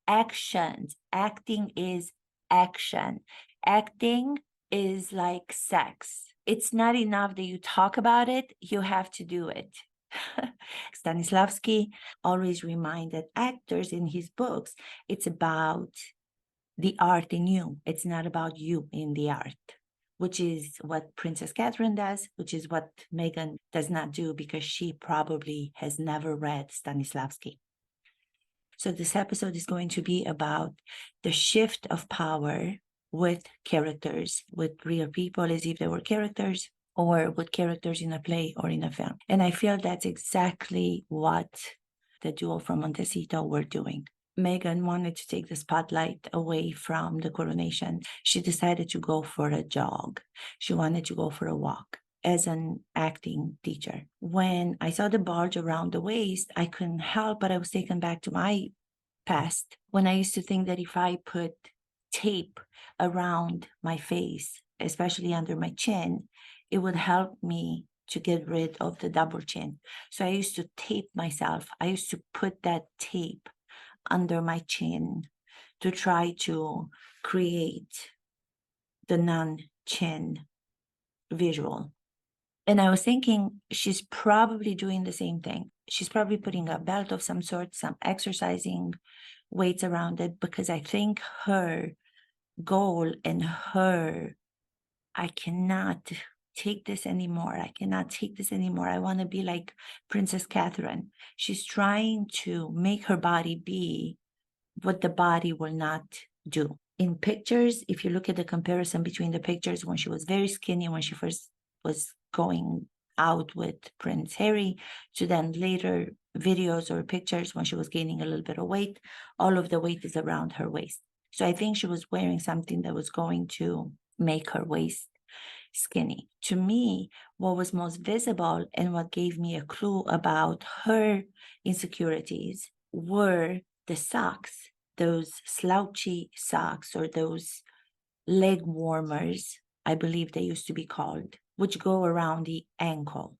actions. Acting is action. Acting is like sex. It's not enough that you talk about it, you have to do it. Stanislavski always reminded actors in his books, it's about the art in you. It's not about you in the art, which is what Princess Catherine does, which is what Meghan does not do because she probably has never read Stanislavski. So this episode is going to be about the shift of power with characters, with real people as if they were characters, or with characters in a play or in a film. And I feel that's exactly what the duo from Montecito were doing. Meghan wanted to take the spotlight away from the coronation. She decided to go for a jog. She wanted to go for a walk as an acting teacher. When I saw the bulge around the waist, I couldn't help but I was taken back to my past when I used to think that if I put tape around my face, especially under my chin, it would help me to get rid of the double chin. So I used to tape myself. I used to put that tape under my chin to try to create the non-chin visual. And I was thinking, she's probably doing the same thing. She's probably putting a belt of some sort, some exercising weights around it, because I think her goal and I cannot take this anymore. I cannot take this anymore. I want to be like Princess Catherine. She's trying to make her body be what the body will not do. In pictures, if you look at the comparison between the pictures when she was very skinny, when she first was going out with Prince Harry, to then later videos or pictures when she was gaining a little bit of weight, all of the weight is around her waist. So I think she was wearing something that was going to make her waist skinny. To me, what was most visible and what gave me a clue about her insecurities were the socks, those slouchy socks or those leg warmers, I believe they used to be called, which go around the ankle.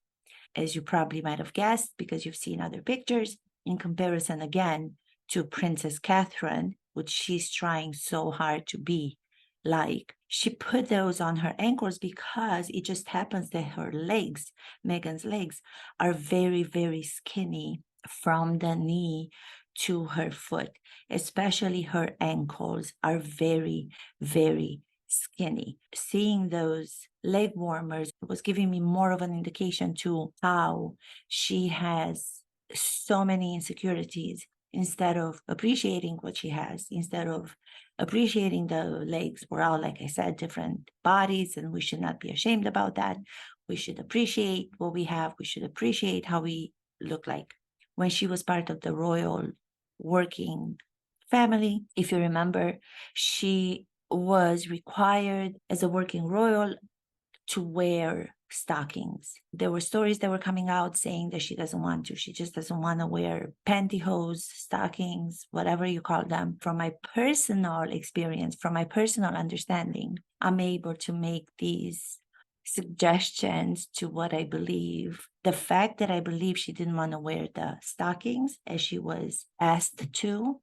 As you probably might have guessed, because you've seen other pictures, in comparison again to Princess Catherine, which she's trying so hard to be like, she put those on her ankles because it just happens that her legs, Meghan's legs, are very, very skinny from the knee to her foot. Especially her ankles are very, very skinny. Seeing those leg warmers was giving me more of an indication to how she has so many insecurities. Instead of appreciating what she has, instead of appreciating the legs, we're all, like I said, different bodies, and we should not be ashamed about that. We should appreciate what we have. We should appreciate how we look like. When she was part of the royal working family, if you remember, she was required as a working royal to wear stockings. There were stories that were coming out saying that she doesn't want to. She just doesn't want to wear pantyhose, stockings, whatever you call them. From my personal experience, from my personal understanding, I'm able to make these suggestions to what I believe. The fact that I believe she didn't want to wear the stockings as she was asked to,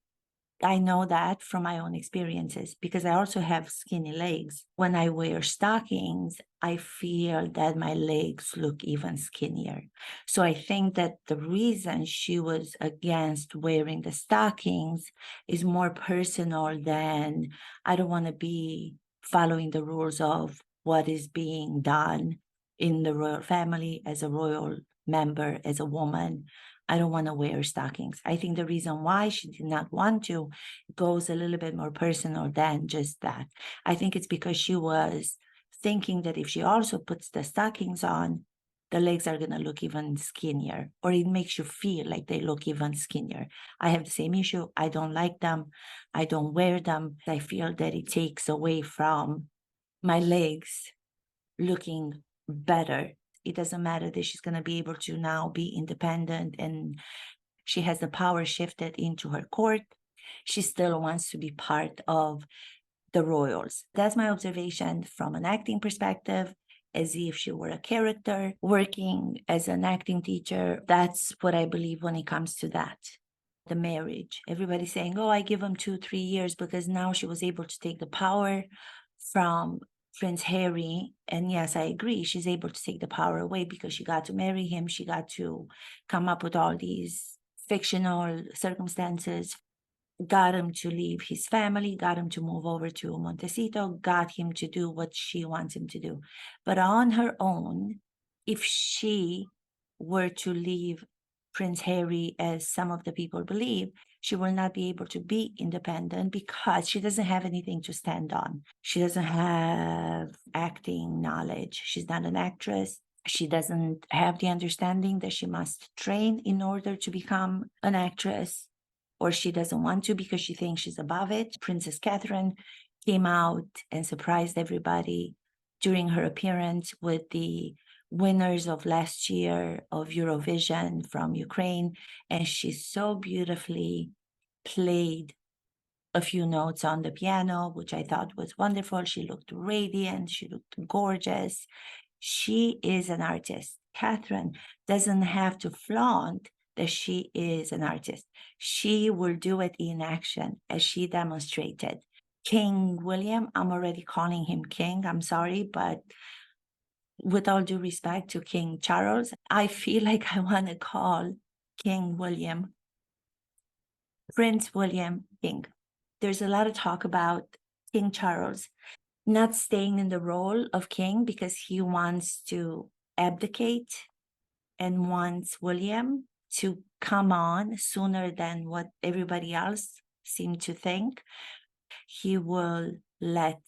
I know that from my own experiences because I also have skinny legs. When I wear stockings, I feel that my legs look even skinnier. So I think that the reason she was against wearing the stockings is more personal than I don't want to be following the rules of what is being done in the royal family as a royal member, as a woman. I don't want to wear stockings. I think the reason why she did not want to goes a little bit more personal than just that. I think it's because she was thinking that if she also puts the stockings on, the legs are going to look even skinnier, or it makes you feel like they look even skinnier. I have the same issue. I don't like them. I don't wear them. I feel that it takes away from my legs looking better. It doesn't matter that she's going to be able to now be independent and she has the power shifted into her court. She still wants to be part of the royals. That's my observation from an acting perspective, as if she were a character working as an acting teacher. That's what I believe when it comes to that. the marriage. Everybody's saying, oh, I give him 2-3 years, because now she was able to take the power from Prince Harry. And yes, I agree, she's able to take the power away because she got to marry him. She got to come up with all these fictional circumstances, got him to leave his family, got him to move over to Montecito, got him to do what she wants him to do. But on her own, if she were to leave Prince Harry, as some of the people believe, she will not be able to be independent because she doesn't have anything to stand on. She doesn't have acting knowledge. She's not an actress. She doesn't have the understanding that she must train in order to become an actress, or she doesn't want to because she thinks she's above it. Princess Catherine came out and surprised everybody during her appearance with the winners of last year of Eurovision from Ukraine, and she so beautifully played a few notes on the piano, which I thought was wonderful. She looked radiant, she looked gorgeous. She is an artist. Catherine doesn't have to flaunt that she is an artist. She will do it in action, as she demonstrated. King William, I'm already calling him king, I'm sorry, but with all due respect to King Charles, I feel like I want to call King William Prince William King. There's a lot of talk about King Charles not staying in the role of king because he wants to abdicate and wants William to come on sooner than what everybody else seemed to think. He will let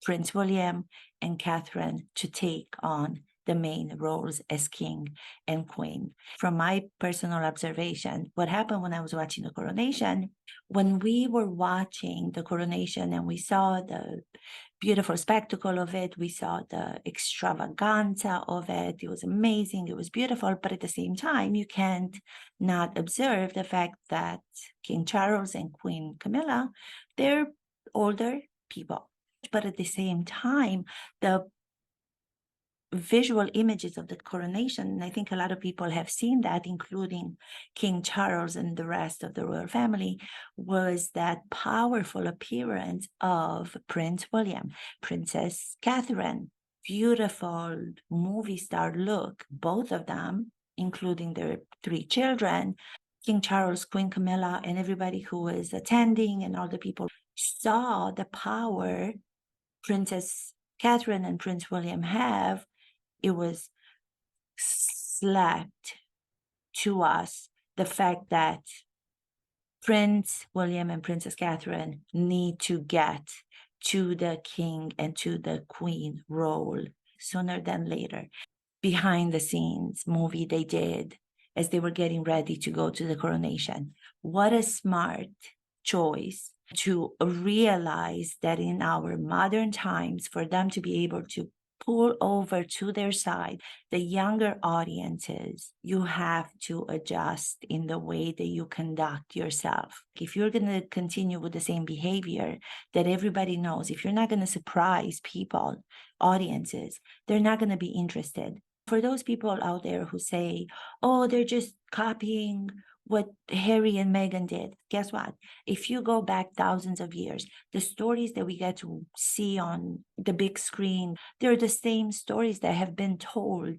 Prince William and Catherine to take on the main roles as king and queen. From my personal observation, what happened when I was watching the coronation, when we were watching the coronation and we saw the beautiful spectacle of it, we saw the extravaganza of it, it was amazing, it was beautiful, but at the same time, you can't not observe the fact that King Charles and Queen Camilla, they're older people. But at the same time, the visual images of the coronation, and I think a lot of people have seen that, including King Charles and the rest of the royal family, was that powerful appearance of Prince William, Princess Catherine, beautiful movie star look, both of them, including their 3 children. King Charles, Queen Camilla, and everybody who was attending, and all the people saw the power Princess Catherine and Prince William have. It was slapped to us the fact that Prince William and Princess Catherine need to get to the king and to the queen role sooner than later. Behind the scenes movie they did as they were getting ready to go to the coronation. What a smart choice to realize that in our modern times, for them to be able to pull over to their side the younger audiences, you have to adjust in the way that you conduct yourself. If you're going to continue with the same behavior that everybody knows, if you're not going to surprise people, audiences, they're not going to be interested. For those people out there who say, oh, they're just copying what Harry and Meghan did, guess what? If you go back thousands of years, the stories that we get to see on the big screen, they're the same stories that have been told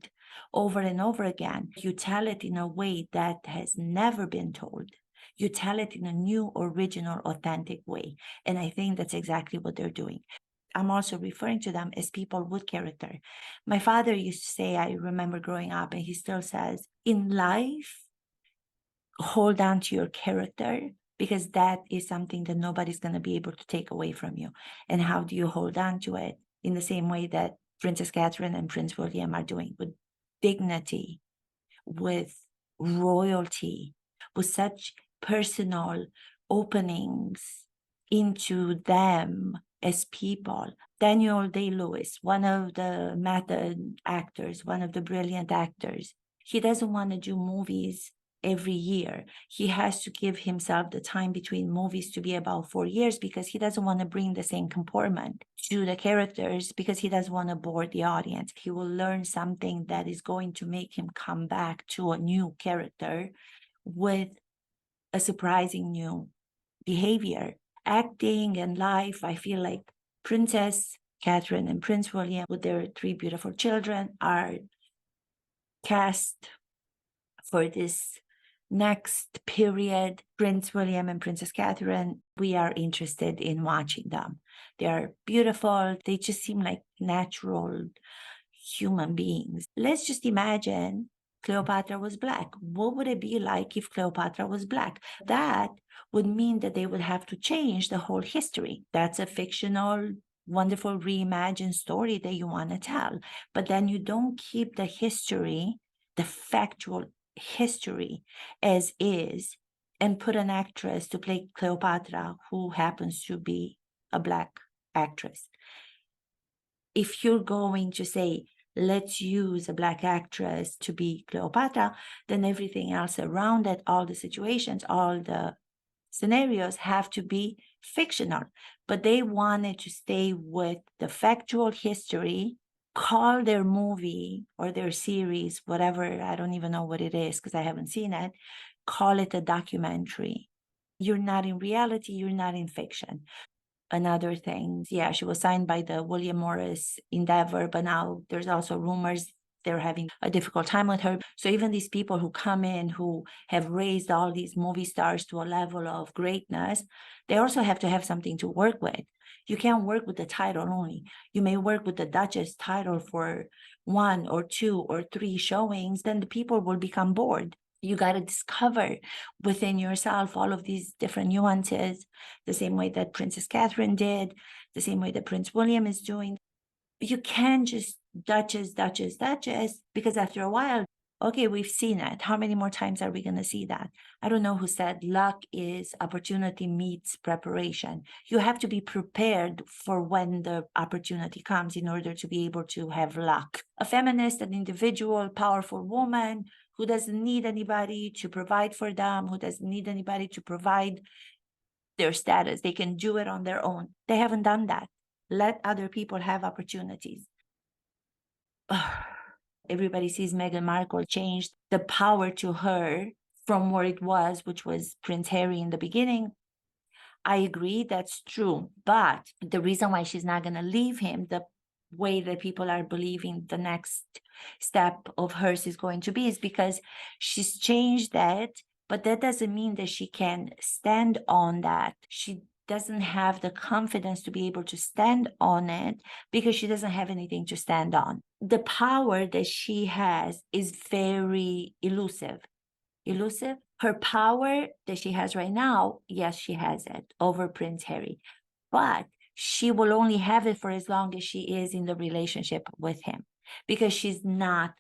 over and over again. You tell it in a way that has never been told. You tell it in a new, original, authentic way. And I think that's exactly what they're doing. I'm also referring to them as people with character. My father used to say, I remember growing up, and he still says, in life, hold on to your character, because that is something that nobody's going to be able to take away from you. And how do you hold on to it? In the same way that Princess Catherine and Prince William are doing, with dignity, with royalty, with such personal openings into them as people. Daniel Day-Lewis, one of the method actors, one of the brilliant actors, he doesn't want to do movies every year. He has to give himself the time between movies to be about 4 years, because he doesn't want to bring the same comportment to the characters, because he doesn't want to bore the audience. He will learn something that is going to make him come back to a new character with a surprising new behavior. Acting and life, I feel like Princess Catherine and Prince William, with their 3 beautiful children, are cast for this next period. Prince William and Princess Catherine, we are interested in watching them. They are beautiful. They just seem like natural human beings. Let's just imagine Cleopatra was Black. What would it be like if Cleopatra was Black? That would mean that they would have to change the whole history. That's a fictional, wonderful reimagined story that you want to tell. But then you don't keep the history, the factual history as is, and put an actress to play Cleopatra who happens to be a Black actress. If you're going to say, let's use a Black actress to be Cleopatra, then everything else around it, all the situations, all the scenarios have to be fictional. But they wanted to stay with the factual history, call their movie or their series, whatever, I don't even know what it is because I haven't seen it, call it a documentary. You're not in reality, you're not in fiction. Another thing, yeah, she was signed by the William Morris Endeavor, but now there's also rumors they're having a difficult time with her. So even these people who come in, who have raised all these movie stars to a level of greatness, they also have to have something to work with. You can't work with the title only. You may work with the Duchess title for 1 or 2 or 3 showings, then the people will become bored. You got to discover within yourself all of these different nuances, the same way that Princess Catherine did, the same way that Prince William is doing. You can't just Duchess, Duchess, Duchess, because after a while, okay, we've seen it. How many more times are we going to see that? I don't know who said luck is opportunity meets preparation. You have to be prepared for when the opportunity comes in order to be able to have luck. A feminist, an individual, powerful woman who doesn't need anybody to provide for them, who doesn't need anybody to provide their status. They can do it on their own. They haven't done that. Let other people have opportunities. Everybody sees Meghan Markle changed the power to her from where it was, which was Prince Harry in the beginning. I agree, that's true. But the reason why she's not going to leave him, the way that people are believing the next step of hers is going to be, is because she's changed that, but that doesn't mean that she can stand on that. She doesn't have the confidence to be able to stand on it because she doesn't have anything to stand on. The power that she has is very elusive. Her power that she has right now, yes, she has it over Prince Harry, but she will only have it for as long as she is in the relationship with him because she's not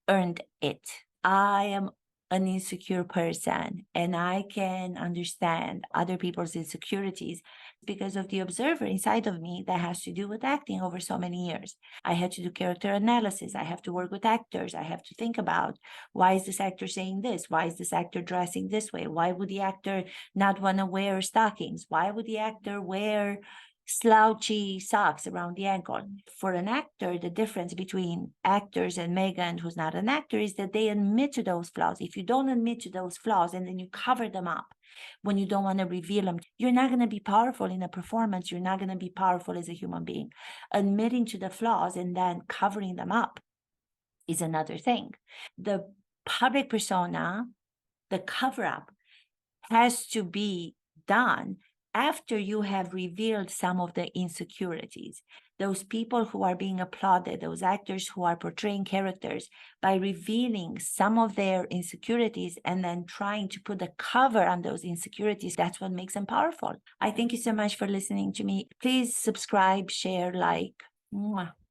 earned it. I am an insecure person and I can understand other people's insecurities because of the observer inside of me that has to do with acting over so many years. I had to do character analysis. I have to work with actors. I have to think about, why is this actor saying this? Why is this actor dressing this way? Why would the actor not want to wear stockings? Why would the actor wear slouchy socks around the ankle? For an actor, the difference between actors and Meghan, who's not an actor, is that they admit to those flaws. If you don't admit to those flaws and then you cover them up when you don't want to reveal them, you're not going to be powerful in a performance. You're not going to be powerful as a human being. Admitting to the flaws and then covering them up is another thing. The public persona, the cover-up, has to be done after you have revealed some of the insecurities. Those people who are being applauded, those actors who are portraying characters, by revealing some of their insecurities and then trying to put a cover on those insecurities, that's what makes them powerful. I thank you so much for listening to me. Please subscribe, share, like. Mwah.